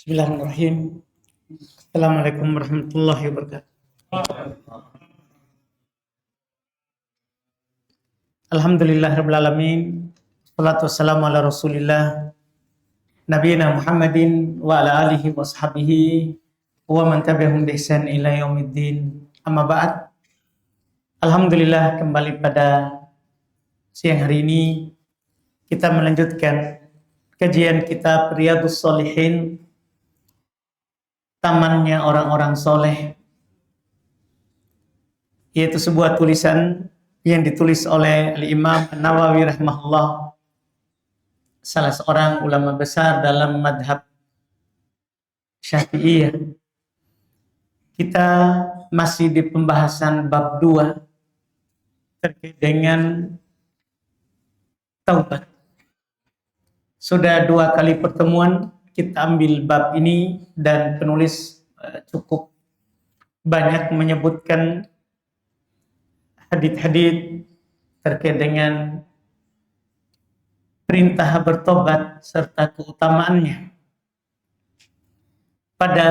Bismillahirrahmanirrahim. Assalamualaikum warahmatullahi wabarakatuh. Alhamdulillahirabbil alamin. Wassalatu wassalamu ala Rasulillah nabiyina Muhammadin wa ala alihi washabihi wa man tabi'ahum bi ihsan ila yaumiddin. Amma ba'd. Alhamdulillah, kembali pada siang hari ini kita melanjutkan kajian kitab Riyadhus Shalihin, tamannya orang-orang soleh, yaitu sebuah tulisan yang ditulis oleh Al-Imam An-Nawawi rahimahullah, salah seorang ulama besar dalam madhab Syafi'iyah. Kita masih di pembahasan bab 2 terkait dengan taubat. Sudah 2 kali pertemuan kita ambil bab ini dan penulis cukup banyak menyebutkan hadits-hadits terkait dengan perintah bertobat serta keutamaannya. Pada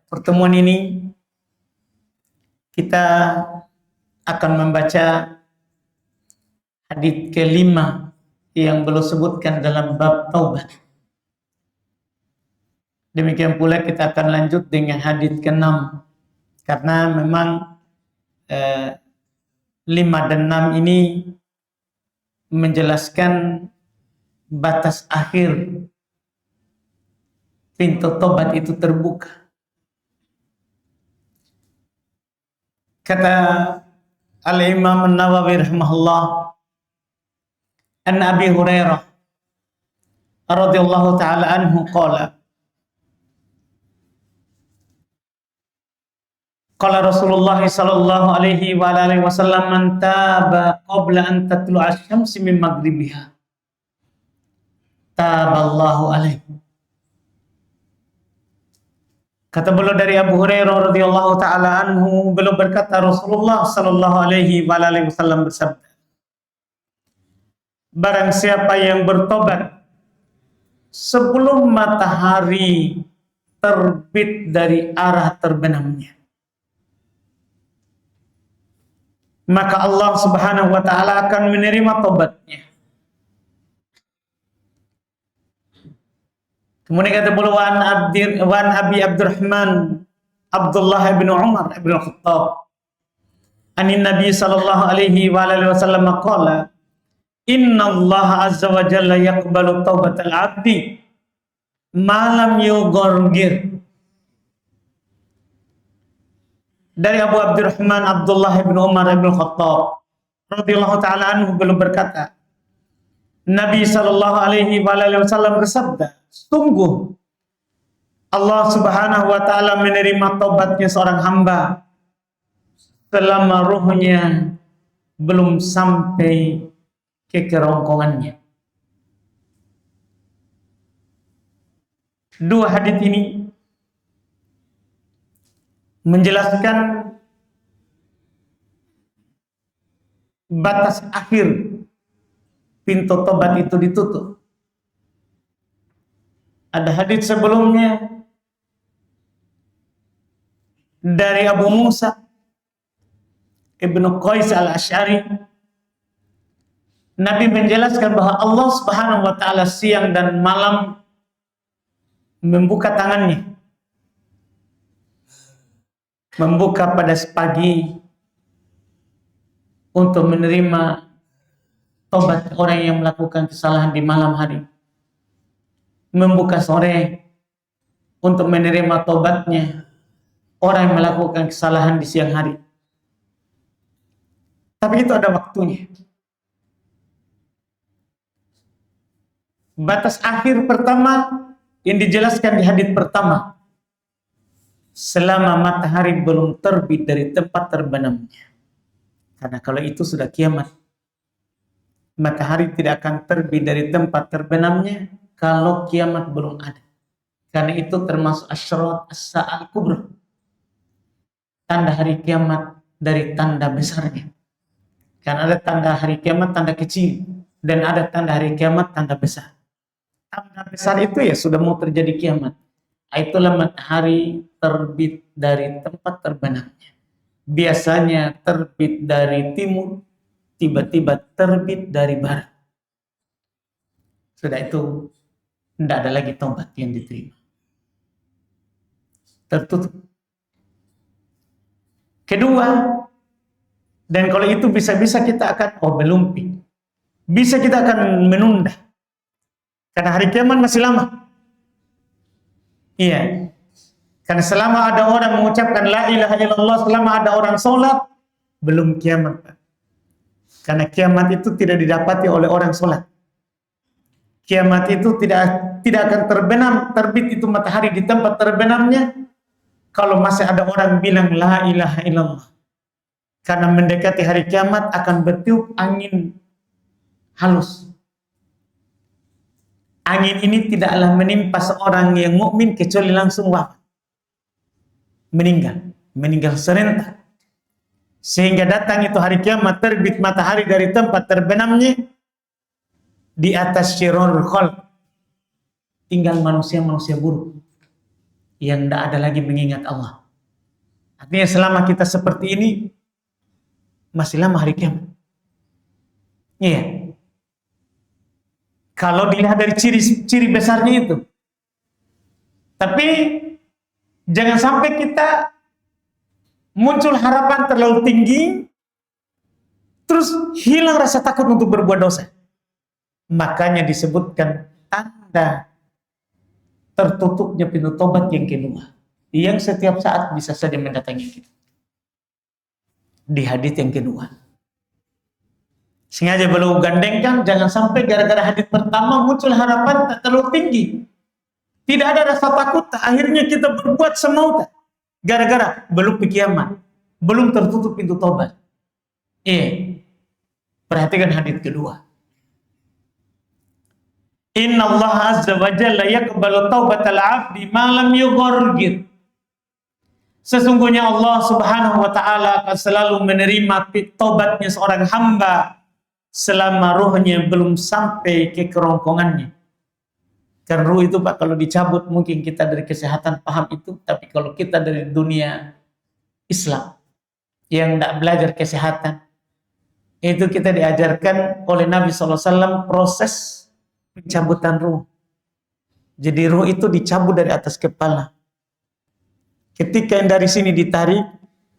pertemuan ini kita akan membaca hadits ke-5 yang belum sebutkan dalam bab taubat. Demikian pula kita akan lanjut dengan hadits ke-6, karena memang 5 dan 6 ini menjelaskan batas akhir pintu tobat itu terbuka. Kata Al-Imam An-Nawawi rahimahullah, an Abi Hurairah radhiyallahu ta'ala anhu qala qala Rasulullah sallallahu alaihi wa alihi wasallam, man taba qabla an tatlu'a asy-syamsi min maghribiha taballahu alaihi. Kata beliau dari Abu Hurairah radhiyallahu ta'ala anhu, beliau berkata, Rasulullah sallallahu alaihi wa alihi wasallam bersabda, barang siapa yang bertobat sebelum matahari terbit dari arah terbenamnya, maka Allah Subhanahu wa ta'ala akan menerima tobatnya. Kemudian kata beliau, wan Abi Abdurrahman Abdullah bin Umar bin Khattab anin Nabi sallallahu alaihi wa alihi wasallam qala, inna Allah azza wa jalla yaqbalu taubatal abdi malam yughargir. Dari Abu Abdurrahman Abdullah bin Umar bin Khattab radhiyallahu ta'ala anhu, beliau berkata, Nabi sallallahu alaihi wasallam bersabda, sungguh Allah Subhanahu wa ta'ala menerima taubatnya seorang hamba selama ruhnya belum sampai ke kerongkongannya. 2 hadits ini menjelaskan batas akhir pintu tobat itu ditutup. Ada hadits sebelumnya dari Abu Musa Ibnu Qais al-Asy'ari, Nabi menjelaskan bahwa Allah Subhanahu wa ta'ala siang dan malam membuka tangannya, membuka pada pagi untuk menerima tobat orang yang melakukan kesalahan di malam hari, membuka sore untuk menerima tobatnya orang yang melakukan kesalahan di siang hari. Tapi itu ada waktunya. Batas akhir pertama yang dijelaskan di hadits pertama, selama matahari belum terbit dari tempat terbenamnya. Karena kalau itu sudah kiamat. Matahari tidak akan terbit dari tempat terbenamnya kalau kiamat belum ada. Karena itu termasuk asyrat as-sa'al kubra, tanda hari kiamat dari tanda besarnya. Karena ada tanda hari kiamat, tanda kecil, dan ada tanda hari kiamat, tanda besar. Tanda besar itu ya sudah mau terjadi kiamat. itulah matahari terbit dari tempat terbenamnya. Biasanya terbit dari timur, tiba-tiba terbit dari barat. Sudah itu, tidak ada lagi taubat yang diterima. Tertutup. Kedua, dan kalau itu bisa-bisa kita akan melumpi. Bisa kita akan menunda. Karena hari kiamat masih lama. Iya. Karena selama ada orang mengucapkan la ilaha illallah, selama ada orang sholat, belum kiamat. Karena kiamat itu tidak didapati oleh orang sholat. Kiamat itu tidak akan terbenam, terbit itu matahari di tempat terbenamnya, kalau masih ada orang bilang la ilaha illallah. Karena mendekati hari kiamat akan bertiup angin halus. Angin ini tidaklah menimpa seorang yang mukmin kecuali langsung wafat. Meninggal serentak. Sehingga datang itu hari kiamat, terbit matahari dari tempat terbenamnya, di atas syirrul khalq tinggal manusia-manusia buruk yang tidak ada lagi mengingat Allah. Artinya selama kita seperti ini, masih lama hari kiamat. Iya. Kalau dilihat dari ciri besarnya itu. Tapi jangan sampai kita muncul harapan terlalu tinggi, terus hilang rasa takut untuk berbuat dosa. Makanya disebutkan tanda tertutupnya pintu tobat yang kedua, yang setiap saat bisa saja mendatangi kita. Di hadits yang kedua, sengaja belum gandengkan, jangan sampai gara-gara hadits pertama muncul harapan tak terlalu tinggi, tidak ada rasa takut, akhirnya kita berbuat semau tak, gara-gara belum kiamat, belum tertutup pintu tobat. Perhatikan hadits kedua. Inna Allah azza wa jalla yaqbalu taubatal abdi ma lam yughargir. Sesungguhnya Allah subhanahu wa ta'ala akan selalu menerima taubatnya seorang hamba selama ruhnya belum sampai ke kerongkongannya. Karena ruh itu Pak, kalau dicabut mungkin kita dari kesehatan paham itu, tapi kalau kita dari dunia Islam yang tidak belajar kesehatan, itu kita diajarkan oleh Nabi SAW proses pencabutan ruh. Jadi ruh itu dicabut dari atas kepala. Ketika yang dari sini ditarik,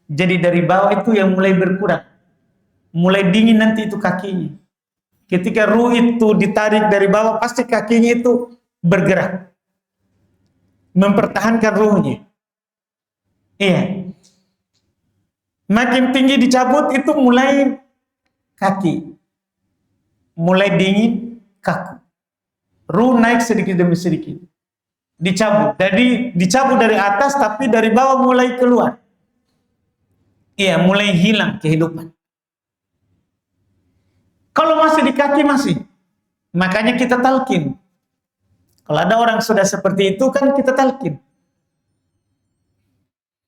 jadi dari bawah itu yang mulai berkurang. Mulai dingin nanti itu kakinya. Ketika ruh itu ditarik dari bawah, pasti kakinya itu bergerak. Mempertahankan ruhnya. Iya. Makin tinggi dicabut itu mulai kaki. Mulai dingin, kaku. Ruh naik sedikit demi sedikit. Dicabut. Jadi dicabut dari atas tapi dari bawah mulai keluar. Iya, mulai hilang kehidupan. Kalau masih di kaki masih. Makanya kita talqin. Kalau ada orang sudah seperti itu kan kita talqin.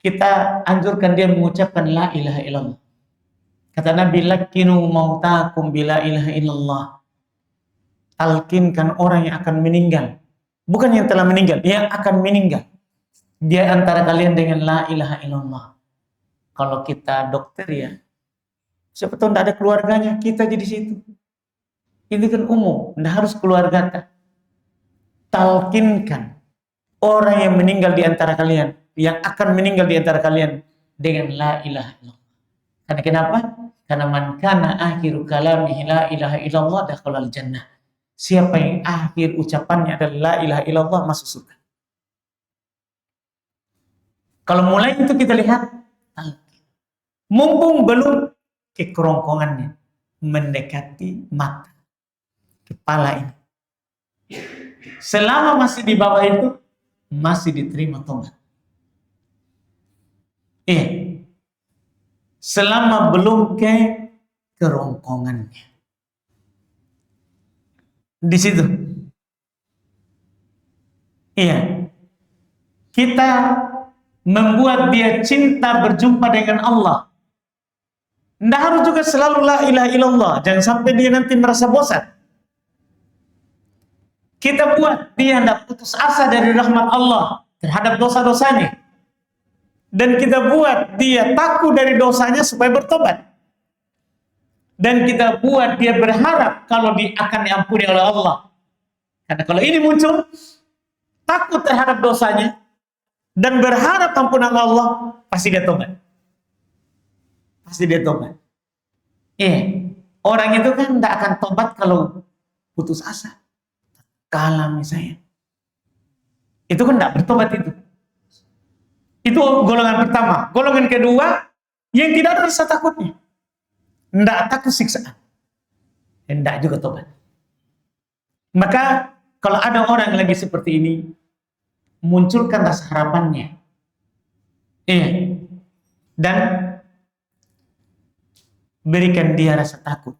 Kita anjurkan dia mengucapkan la ilaha illallah. Kata Nabi, lakinu mautakum bila ilaha illallah. Talqinkan orang yang akan meninggal. Bukan yang telah meninggal, yang akan meninggal. Dia antara kalian dengan la ilaha illallah. Kalau kita dokter ya, siapa tahu tidak ada keluarganya, kita jadi situ. Ini kan umum, tidak harus keluarga. Talqinkan orang yang meninggal di antara kalian, yang akan meninggal di antara kalian dengan la ilaha illallah. Karena kenapa? Karena man kana akhiru kalamihi la ilaha illallah dakhalal jannah. Siapa yang akhir ucapannya adalah la ilaha illallah masuk surga. Kalau mulai itu kita lihat, mumpung belum ke kerongkongannya, mendekati mata, kepala ini. Selama masih di bawah itu, masih diterima tobat. Selama belum ke kerongkongannya. Di situ. Kita membuat dia cinta berjumpa dengan Allah. Tidak harus juga selalu la ilaha illallah. Jangan sampai dia nanti merasa bosan. Kita buat dia tidak putus asa dari rahmat Allah. terhadap dosa-dosanya. Dan kita buat dia takut dari dosanya supaya bertobat. Dan kita buat dia berharap kalau dia akan diampuni oleh Allah. Karena kalau ini muncul, takut terhadap dosanya, dan berharap ampunan Allah, pasti dia tobat. Pasti dia tobat. Orang itu kan tidak akan tobat kalau putus asa. Kalah misalnya. Itu kan tidak bertobat itu. Itu golongan pertama. Golongan kedua, yang tidak ada rasa takutnya. Tidak takut siksaan. Tidak juga tobat. Maka, kalau ada orang lagi seperti ini, munculkan rasa harapannya. Dan berikan dia rasa takut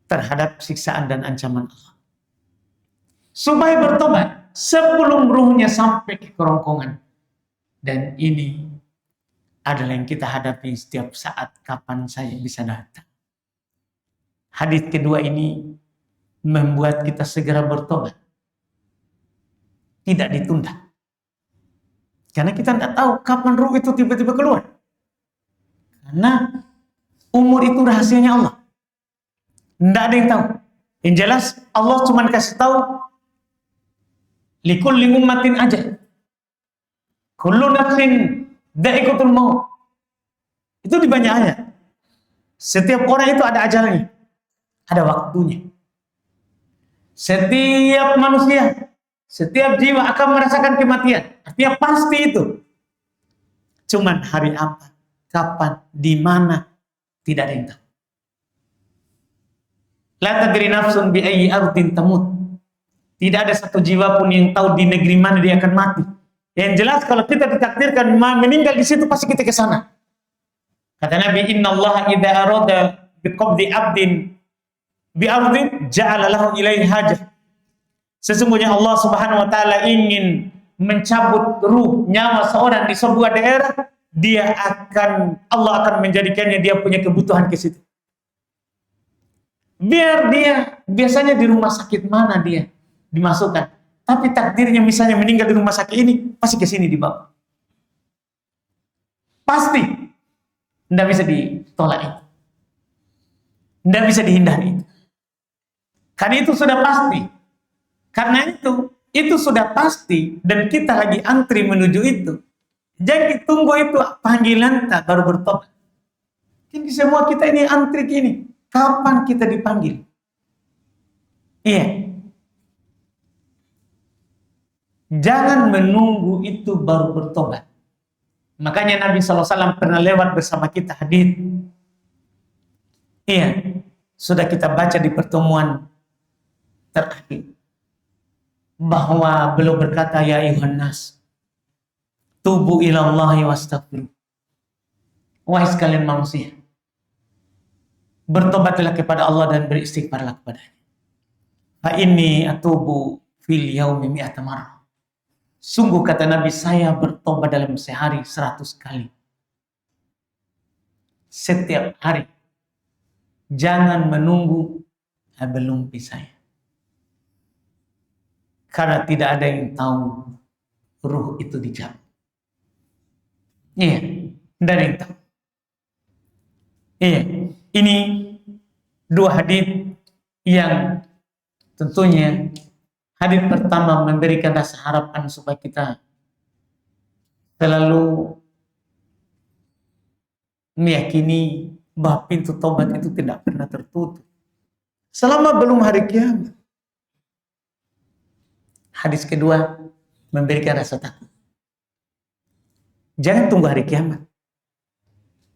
terhadap siksaan dan ancaman Allah. Supaya bertobat sebelum ruhnya sampai ke kerongkongan. Dan ini adalah yang kita hadapi setiap saat kapan saya bisa datang. Hadis kedua ini membuat kita segera bertobat. Tidak ditunda. Karena kita tidak tahu kapan ruh itu tiba-tiba keluar. Karena umur itu rahasianya Allah. Tidak ada yang tahu. Yang jelas Allah cuma kasih tahu likulli ummatin ajal. Kullu nafsin dha'iqatul maut. Itu di banyak ayat. Setiap orang itu ada ajalnya. Ada waktunya. Setiap manusia, setiap jiwa akan merasakan kematian. Artinya pasti itu. Cuman hari apa, kapan, di mana, tidak ada yang tahu. La tadri nafsun bi ayyi ardin tamut. Tidak ada satu jiwa pun yang tahu di negeri mana dia akan mati. Yang jelas kalau kita ditakdirkan meninggal di situ, pasti kita ke sana. Kata Nabi, innallaha idza arada biqabdi 'abdin bi ardin ja'ala lahu ilaihi hajah. Sesungguhnya Allah Subhanahu wa taala ingin mencabut ruh, nyawa seorang di sebuah daerah, Allah akan menjadikannya dia punya kebutuhan ke situ. Biar dia biasanya di rumah sakit mana dia dimasukkan. Tapi takdirnya misalnya meninggal di rumah sakit ini, pasti ke sini dibawa. Pasti. Tidak bisa ditolak itu. Tidak bisa dihindari itu. Karena itu sudah pasti. Karena itu sudah pasti, dan kita lagi antri menuju itu. Jadi tunggu itu panggilan tak baru bertobat. Jadi semua kita ini antri gini. Kapan kita dipanggil? Iya. Jangan menunggu itu baru bertobat. Makanya Nabi SAW pernah lewat bersama kita hadir. Iya, sudah kita baca di pertemuan terakhir. Bahwa beliau berkata, ya ayuhan nas, tubu ilallahi wastaghfiru. Wahai sekalian manusia, bertobatlah kepada Allah dan beristighfarlah kepadanya. Fa inni atubu fil yaumi mi'ata marrah. Sungguh kata Nabi, saya bertobat dalam sehari 100 kali. Setiap hari. Jangan menunggu belum bisa. Karena tidak ada yang tahu ruh itu dicabut. Iya, tidak ada yang tahu. Iya, ini dua hadis yang tentunya hadis pertama memberikan rasa harapan supaya kita selalu meyakini bahwa pintu tobat itu tidak pernah tertutup selama belum hari kiamat. Hadis kedua memberikan rasa takut. Jangan tunggu hari kiamat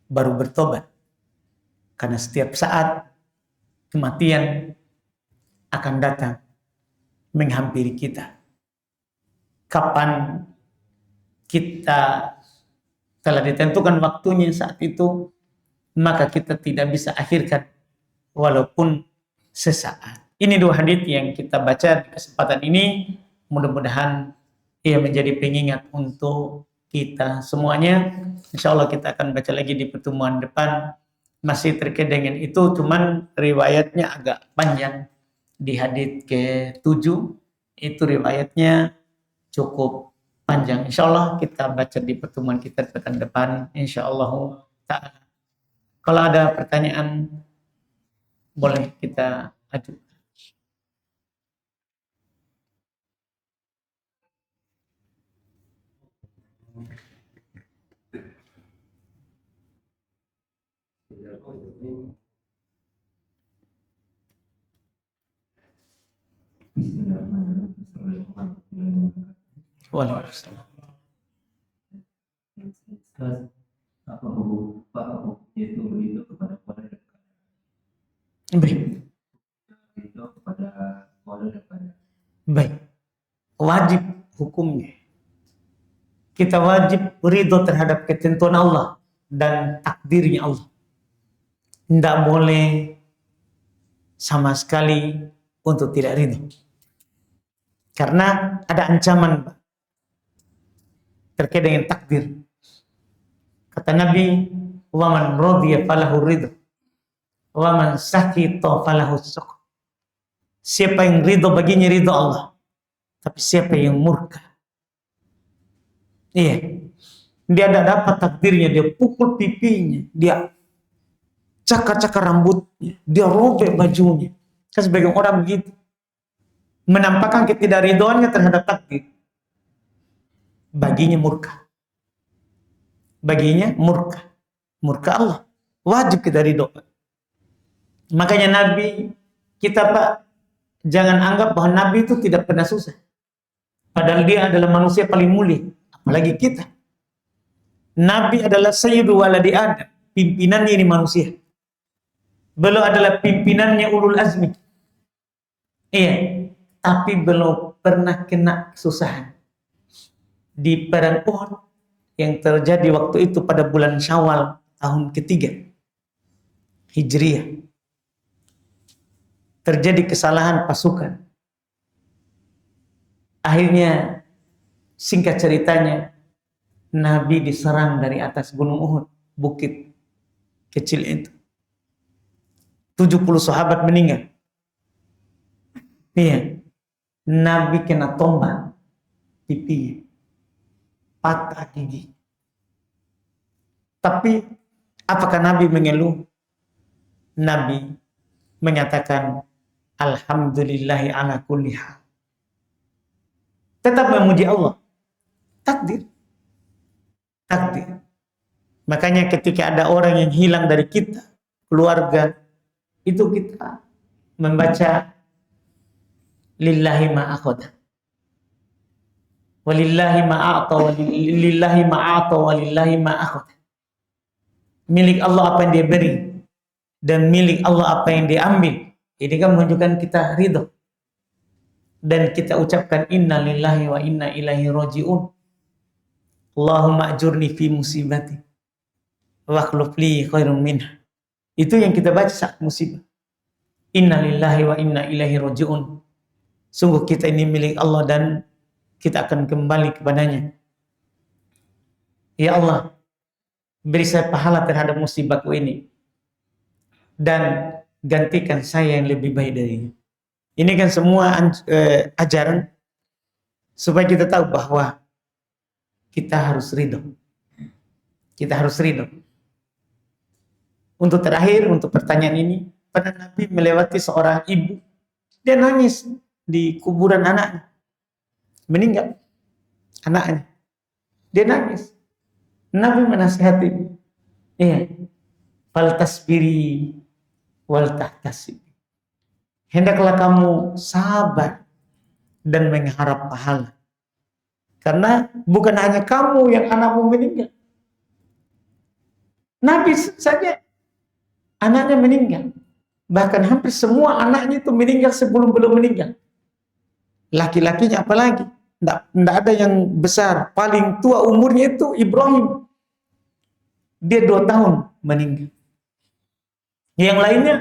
baru bertobat. Karena setiap saat kematian akan datang menghampiri kita. Kapan kita telah ditentukan waktunya saat itu, maka kita tidak bisa akhirkan walaupun sesaat. Ini dua hadis yang kita baca di kesempatan ini. Mudah-mudahan ia menjadi pengingat untuk kita semuanya. Insya Allah kita akan baca lagi di pertemuan depan. Masih terkait dengan itu, cuman riwayatnya agak panjang. Di hadits ke-7 itu riwayatnya cukup panjang. Insya Allah kita baca di pertemuan kita pekan depan. Insya Allah ta'ala. Kalau ada pertanyaan, boleh kita ajukan. Waalaikumsalam. Apa hukum itu ridho kepada keluarga dekat? Baik. Ridho kepada keluarga dekat. Baik. Wajib hukumnya. Kita wajib ridho terhadap ketentuan Allah dan takdirnya Allah. Tidak boleh sama sekali untuk tidak ridho. Karena ada ancaman terkait dengan takdir. Kata Nabi, "Wa man radiya falahu ridho, wa man sakhita falahu sukh." Siapa yang ridho baginya ridho Allah. Tapi siapa yang murka, iya, dia tidak dapat takdirnya, dia pukul pipinya, dia cakar-cakar rambutnya, dia robek bajunya. Kan sebagian orang begitu, menampakkan ketidakridhoannya terhadap takdir. Baginya murka. Baginya murka. Murka Allah. Wajib kita ridho. Makanya Nabi kita, Pak, jangan anggap bahwa Nabi itu tidak pernah susah. Padahal dia adalah manusia paling mulia. Apalagi kita. Nabi adalah sayyidu waladi Adam. Pimpinannya ini manusia. Beliau adalah pimpinannya ulul azmi. Iya. Tapi belum pernah kena kesusahan. Di perang Uhud yang terjadi waktu itu pada bulan Syawal tahun ketiga Hijriah. Terjadi kesalahan pasukan. Akhirnya, singkat ceritanya, Nabi diserang dari atas gunung Uhud, bukit kecil itu. 70 sahabat meninggal. Iya. Nabi kena tombak pipinya, patah gigi. Tapi apakah Nabi mengeluh? Nabi menyatakan alhamdulillahi ala kulli hal. Tetap memuji Allah. Takdir. Takdir. Makanya ketika ada orang yang hilang dari kita, keluarga, itu kita membaca lillahi ma akhadha walillahi ma a'ta walillahi ma a'ta walillahi ma akhadha. Milik Allah apa yang dia beri dan milik Allah apa yang dia ambil. Ini kan menunjukkan kita ridho. Dan kita ucapkan inna lillahi wa inna ilaihi raji'un. Allahumma ajurni fi musibati wa akhluf li khairum minha. Itu yang kita baca saat musibah. Inna lillahi wa inna ilaihi raji'un. Sungguh kita ini milik Allah dan kita akan kembali kepadanya. Ya Allah, beri saya pahala terhadap musibahku ini dan gantikan saya yang lebih baik darinya. Ini kan semua ajaran supaya kita tahu bahwa kita harus ridho. Kita harus ridho. Untuk terakhir, untuk pertanyaan ini, pernah Nabi melewati seorang ibu, dia nangis di kuburan anaknya, meninggal anaknya, dia nangis. Nabi menasihati, iya, fal tasbiri wal tahtasib. Hendaklah kamu sabar dan mengharap pahala. Karena bukan hanya kamu yang anakmu meninggal. Nabi saja anaknya meninggal. Bahkan hampir semua anaknya itu meninggal sebelum belum meninggal. Laki-lakinya apalagi. Tidak ada yang besar. Paling tua umurnya itu Ibrahim. Dia 2 tahun meninggal. Yang lainnya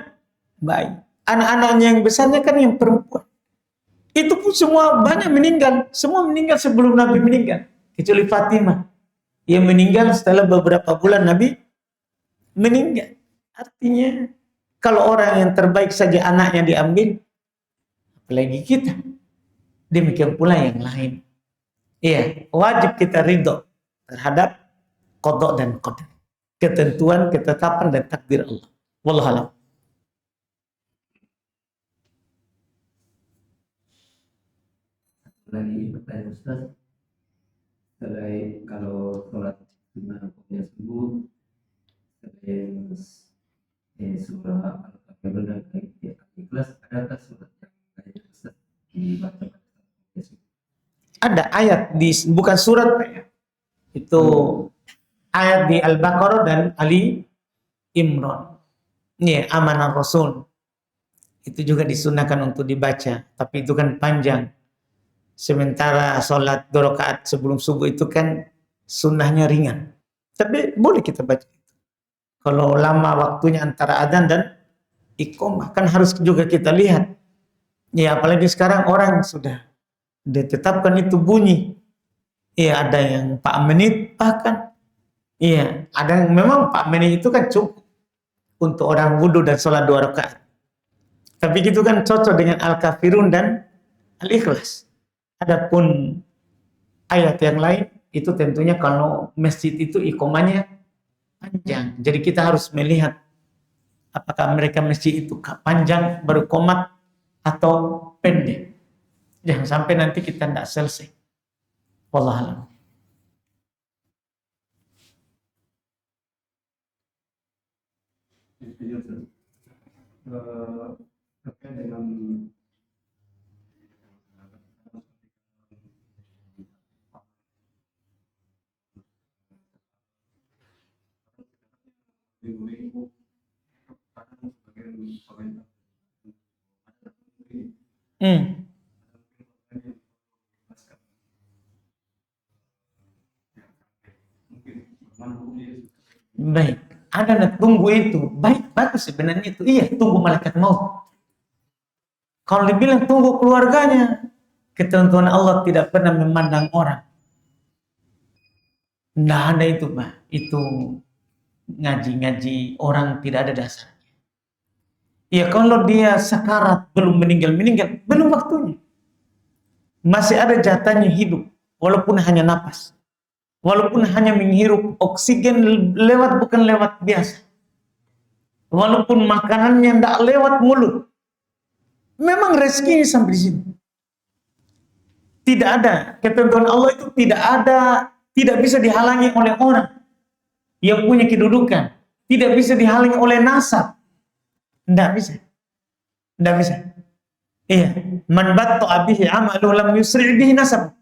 baik. Anak-anaknya yang besarnya kan yang perempuan. Itu pun semua banyak meninggal. Semua meninggal sebelum Nabi meninggal. Kecuali Fatimah. Yang meninggal setelah beberapa bulan Nabi meninggal. Artinya, kalau orang yang terbaik saja anaknya diambil, apalagi kita. Demikian pula yang lain. Iya, wajib kita ridho terhadap qada dan qadar. Ketentuan, ketetapan dan takdir Allah. Wallahu a'lam. Lagi pertanyaan Ustaz, selain kalau sholat sunnah punya subuh, selain surah Al-Kafirun dan Ikhlas, adakah surat yang lain Ustaz dibaca pada saat punya subuh? Ada ayat di bukan surat Pak, ya. Itu ayat di Al-Baqarah dan Ali Imran. Iya, amanah Rasul. Itu juga disunahkan untuk dibaca, tapi itu kan panjang. Sementara sholat 2 rakaat sebelum subuh itu kan sunnahnya ringan. Tapi boleh kita baca itu. Kalau lama waktunya antara adzan dan iqamah kan harus juga kita lihat. Ya apalagi sekarang orang sudah ditetapkan itu bunyi. Iya ada yang 4 menit bahkan. Iya ada yang memang 4 menit itu kan cukup untuk orang wudhu dan sholat 2 rakaat. Tapi gitu kan cocok dengan Al-Kafirun dan Al-Ikhlas. Adapun ayat yang lain itu tentunya kalau masjid itu iqamahnya panjang. Jadi kita harus melihat apakah mereka masjid itu panjang baru qomat atau pendek. Jangan sampai nanti kita tidak selesai. Wallahu a'lam. Terkait dengan Baik, ada nak tunggu itu. Baik, bagus sebenarnya itu. Iya, tunggu malaikat maut. Kalau dibilang tunggu keluarganya, ketentuan Allah tidak pernah memandang orang. Tidak ada itu, Pak. Itu ngaji-ngaji orang tidak ada dasarnya. Ya kalau dia sakarat belum meninggal, belum waktunya. Masih ada jatahnya hidup, walaupun hanya napas. Walaupun hanya menghirup oksigen lewat bukan lewat biasa. Walaupun makanannya tidak lewat mulut. Memang rezekinya sampai di sini. Tidak ada. Ketentuan Allah itu tidak bisa dihalangi oleh orang yang punya kedudukan. Tidak bisa dihalangi oleh nasab. Tidak bisa. Tidak bisa. Iya. Man batta'a bihi 'amaluhu lam yusri' bihi nasab.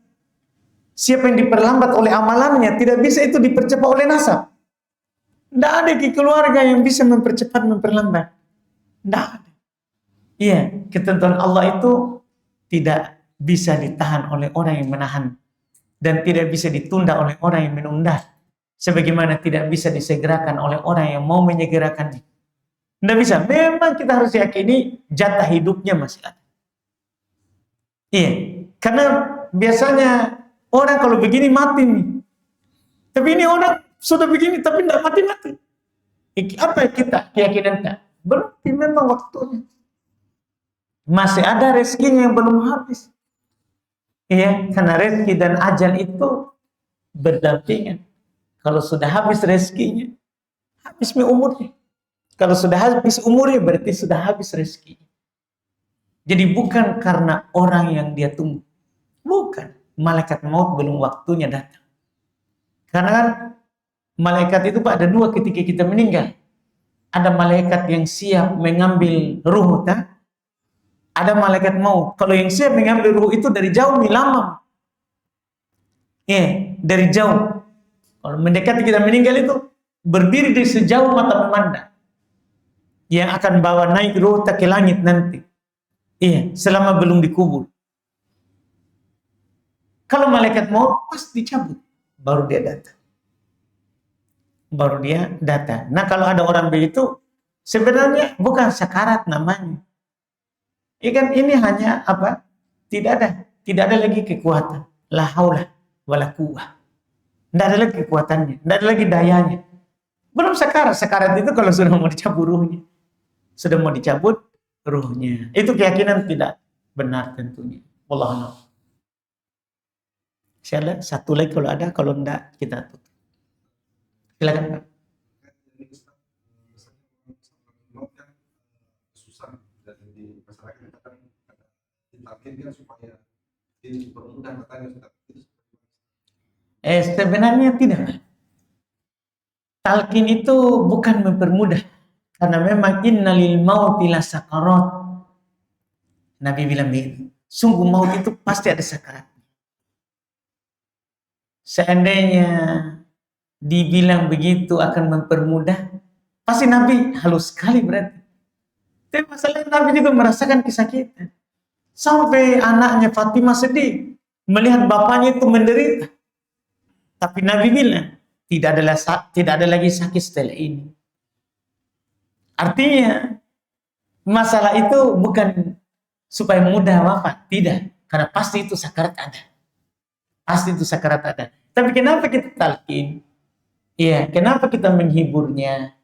Siapa yang diperlambat oleh amalannya, tidak bisa itu dipercepat oleh nasab. Tidak ada keluarga yang bisa mempercepat, memperlambat. Tidak ada. Iya, ketentuan Allah itu tidak bisa ditahan oleh orang yang menahan. Dan tidak bisa ditunda oleh orang yang menunda. Sebagaimana tidak bisa disegerakan oleh orang yang mau menyegerakannya. Tidak bisa. Memang kita harus yakini jatah hidupnya masih ada. Iya, karena biasanya orang kalau begini mati nih. Tapi ini orang sudah begini tapi tidak mati-mati. Apa kita keyakinan kita? Berarti memang waktunya. Masih ada rezekinya yang belum habis. Iya, karena rezeki dan ajal itu berdampingan. Kalau sudah habis rezekinya, habis umurnya. Kalau sudah habis umurnya berarti sudah habis rezekinya. Jadi bukan karena orang yang dia tunggu. Bukan. Malaikat maut belum waktunya datang. Karena kan malaikat itu Pak ada 2 ketika kita meninggal. Ada malaikat yang siap mengambil ruh kita. Ada malaikat maut. Kalau yang siap mengambil ruh itu dari jauh lama. Dari jauh. Kalau mendekati kita meninggal itu berdiri dari sejauh mata memandang. Yang akan bawa naik ruh kita ke langit nanti. Selama belum dikubur. Kalau malaikat maut pas dicabut, baru dia datang. Baru dia datang. Nah kalau ada orang begitu, sebenarnya bukan sakarat namanya. Kan ini hanya apa? Tidak ada lagi kekuatan. La haula wala quwwah. Tidak ada lagi kekuatannya, tidak ada lagi dayanya. Belum sakarat. Sakarat itu kalau sudah mau dicabut ruhnya. Sudah mau dicabut ruhnya. Itu keyakinan tidak benar tentunya. Wallahu a'lam. Insyaallah satu lagi kalau ada, kalau enggak kita tutup. Silakan Pak. Jadi Ustaz, misalnya orang yang susah dan di masyarakat kita kan ada ditargetkan supaya dipermudah katanya Ustaz. Sebenarnya tidak, Pak. Talqin itu bukan mempermudah, karena memang innalil mauti lasakarat. Nabi bilang begitu. Sungguh maut itu pasti ada sakarat. Seandainya dibilang begitu akan mempermudah, pasti Nabi halus sekali berarti. Tapi masalahnya Nabi juga merasakan kesakitan. Sampai anaknya Fatimah sedih melihat bapaknya itu menderita. Tapi Nabi bilang, tidak ada lagi sakit setelah ini. Artinya, masalah itu bukan supaya mudah wafat, tidak. Karena pasti itu sakarat ada. Pasti itu sakarat ada. Tapi kenapa kita talqin? Iya, kenapa kita menghiburnya?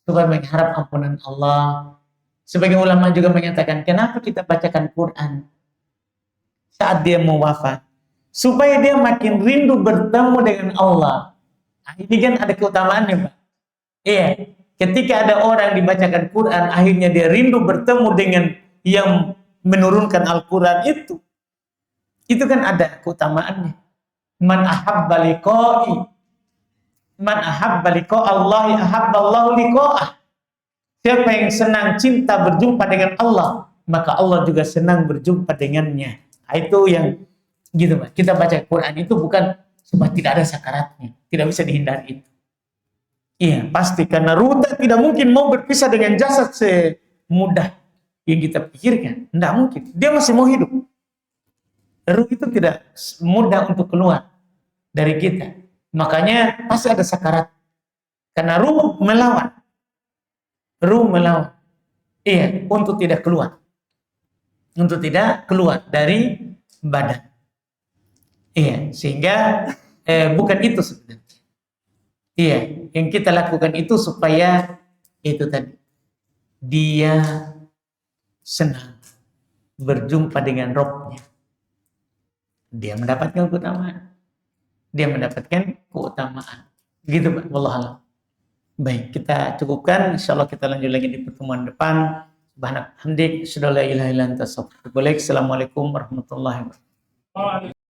Supaya mengharap ampunan Allah. Sebagian ulama juga menyatakan, kenapa kita bacakan Quran saat dia mau wafat? Supaya dia makin rindu bertemu dengan Allah. Nah, ini kan ada keutamaannya, Pak. Iya, ketika ada orang dibacakan Quran, akhirnya dia rindu bertemu dengan yang menurunkan Al-Quran itu. Itu kan ada keutamaannya. Man ahabba liqa'i, man ahabba liqa' Allah, ahabba Allah liqa'ah. Siapa yang senang cinta berjumpa dengan Allah, maka Allah juga senang berjumpa dengannya. Nah, itu yang gitu, Pak. Kita baca Quran itu bukan supaya tidak ada sakaratnya, tidak bisa dihindari itu. Iya, pasti karena ruh tidak mungkin mau berpisah dengan jasad semudah yang kita pikirkan. Tidak mungkin. Dia masih mau hidup. Ruh itu tidak mudah untuk keluar dari kita. Makanya pasti ada sakarat. Karena ruh melawan. Ruh melawan. Iya, untuk tidak keluar. Untuk tidak keluar dari badan. Iya, sehingga bukan itu sebenarnya. Iya, yang kita lakukan itu supaya itu tadi. Dia senang berjumpa dengan Rabb-nya. Dia mendapatkan keutamaan. Dia mendapatkan keutamaan. Begitu, Pak. Wallahualam. Baik, kita cukupkan. Insyaallah kita lanjut lagi di pertemuan depan. Subhanakallahumma hamdik, asyhadu an la ilaha illa anta astaghfiruka wa atubu ilaik. Assalamualaikum warahmatullahi wabarakatuh.